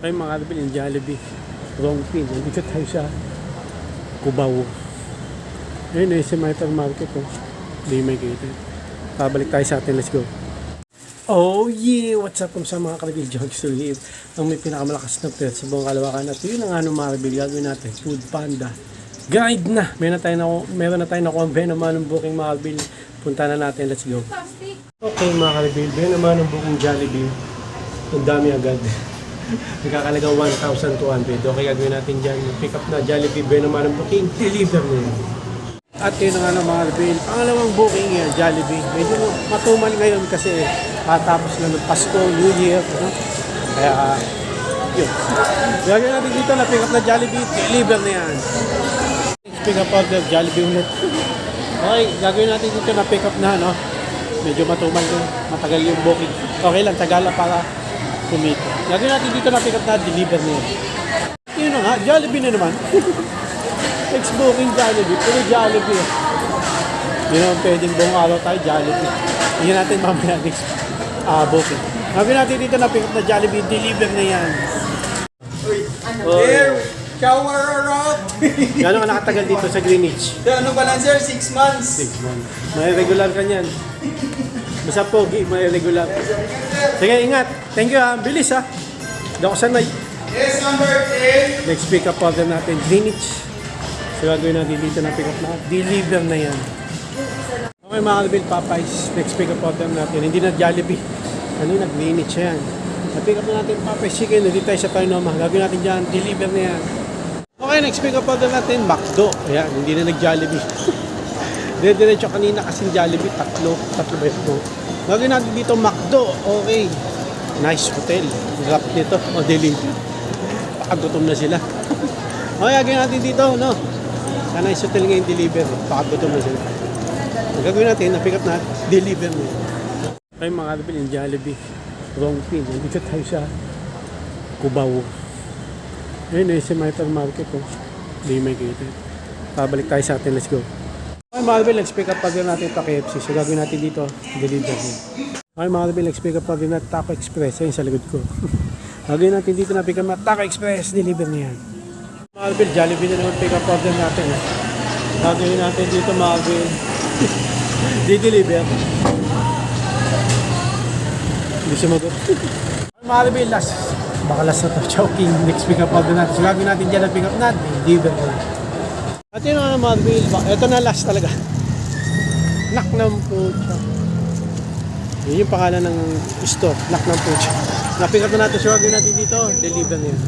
Ay mga Arbel, yung Jollibee. Wrong pin. Nandito tayo sa Cubao. Ayun ay sa hypermarket ko. Hindi may gate. Pabalik tayo sa atin. Let's go. Oh yeah! What's up sa mga Arbel? Jogs to live. Ang may pinakamalakas na pet sa buong kalawakan. At yun ang mga Arbel. Gagawin natin. Food Panda. Guide na! Meron na tayo nakuha ang Venom ng booking mga Arbel. Punta na natin. Let's go. Okay mga Arbel. Venom ng booking Jollibee. Ang dami agad. Nagkakalaga 1,200. Okay, gagawin natin dyan. Pick up na Jollibee, Venom ng booking, deliver na yun. At yun nga ng mga Arbel, pangalawang booking yan, Jollibee. Medyo matumal ngayon kasi katapos na ng Pasko, New Year. Kaya, yun. Gagawin natin dito na pick up na Jollibee, deliver na yan. Pick up order, Jollibee ulit. Okay, gagawin natin dito na pick up na, no? Medyo matumal yun. Matagal yung booking. Okay lang, tagal lang para kumita. Gagawin natin dito na pick up na deliver niya. Yun na nga, Jollibee na naman. Next booking Jollibee, puro Jollibee. Hindi naman pwedeng buong araw tayo Jollibee. Hindi natin mamaya next booking. Gagawin natin dito na pick up na Jollibee, deliver na yan. There, shower or out? Gano'n ka nakatagal dito sa Greenwich? Ano ba lang sir? 6 months. 6 months. May regular ka niyan. Basta pogi, may regular. Sige, ingat. Thank you ha. Bilis ha. Hindi ako sanay. Yes, number 10. Next pick up order natin, Greenwich. So gagawin natin dito na pick up na. Deliver na yan. Okay mga Arbel, Popeyes. Next pick up order natin. Hindi na Jollibee. Kanina, Greenwich yan. Na-pick up na natin Popeyes Chicken. Hindi tayo sa Painoma. Gagawin natin dyan. Deliver na yan. Okay, next pick up order natin, McDo. Ayan, hindi na nag-Jollibee. Diretso kanina kasing Jollibee, tatlo ba ito? Gagawin natin dito McDo, okay. Nice hotel, grab nito, o deliver. Pakagutom na sila. Okay, gagawin natin dito, no? Sa nice hotel ngayon deliver, pakagutom na sila. Gagawin natin, na-pick up na, deliver mo. Okay mga Arbel, yung Jollibee, wrong pin. Nandito tayo sa Cubao. Ayun ay sa hypermarket ko. Hindi may gate. Pabalik tayo sa atin, let's go. Okay mga Arbel, let's pick up pag natin ito KFC. So gagawin natin dito, deliver mo. Okay mga Arbel, let's pick up pag natin Taco Express. Ayun sa likod ko. Gagawin natin dito na pick up na Taco Express, deliver na yan. Mga Arbel, Jollibee na naman pick up order natin. Gagawin natin dito mga Arbel. Di-deliver. Hindi sumagot. Mga Arbel, last. Baka last na to. Choking. Next pick up order natin. So gagawin natin dyan na pick up natin. Deliver na. At yun na mga Arbel. Ito na last talaga. Nak ng pucha. Yun yung pangalan ng store. Nak ng pucha. Na-pick up na natin. So gagawin natin dito. Deliver na yun.